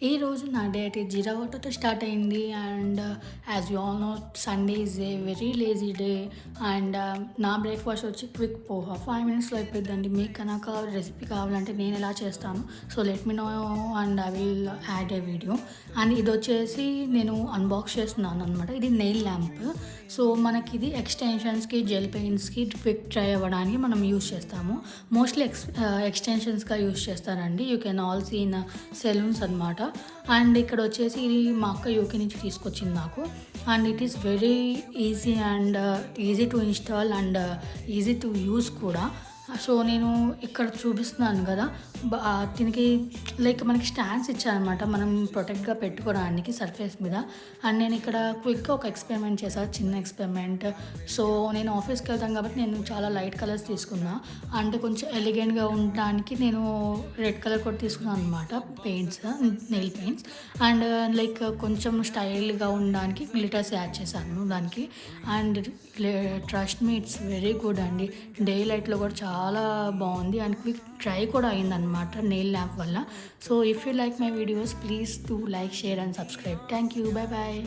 ఈరోజు నా డే అయితే జీరా వాటర్‌తో స్టార్ట్ అయింది. And as you all know Sunday is a very lazy day. And నా బ్రేక్‌ఫాస్ట్ వచ్చి క్విక్ పోహా 5 మినిట్స్‌లో అయిపోద్దండి. మీకు కనుక రెసిపీ కావాలంటే నేను ఎలా చేస్తాను, so let me know and I will add a video. And ఇదొచ్చేసి నేను అన్బాక్స్ చేస్తున్నాను అనమాట. ఇది నెయిల్ ల్యాంప్. సో మనకిది ఎక్స్టెన్షన్స్‌కి, జెల్ పెయిన్స్‌కి క్విక్ డ్రై అవ్వడానికి మనం యూజ్ చేస్తాము. మోస్ట్‌లీ ఎక్స్టెన్షన్స్‌గా యూజ్ చేస్తారండి. You can all see in salons అనమాట. అండ్ ఇక్కడ వచ్చేసి ఇది మా అక్క యూకే నుంచి తీసుకొచ్చింది నాకు. And it is very easy and easy to install and easy to use కూడా. సో నేను ఇక్కడ చూపిస్తున్నాను కదా, దీనికి లైక్ మనకి స్టాండ్స్ ఇచ్చారనమాట మనం ప్రొటెక్ట్గా పెట్టుకోవడానికి సర్ఫేస్ మీద. అండ్ నేను ఇక్కడ క్విక్గా ఒక ఎక్స్పెరిమెంట్ చేశాను, చిన్న ఎక్స్పెరిమెంట్. సో నేను ఆఫీస్కి వెళ్తాను కాబట్టి నేను చాలా లైట్ కలర్స్ తీసుకున్నా. అంటే కొంచెం ఎలిగెంట్గా ఉండడానికి నేను రెడ్ కలర్ కూడా తీసుకున్నాను అనమాట, paints, nail paints. And like కొంచెం స్టైల్గా ఉండడానికి గ్లిటర్స్ యాడ్ చేశాను దానికి. And trust me, it's very good అండి. డే లైట్లో కూడా చాలా బాగుంది. అండ్ క్విక్ డ్రై కూడా అయిందనమాట నెయిల్ ల్యాంప్ వల్ల. So if you like my videos please do like, share and subscribe. Thank you. Bye bye.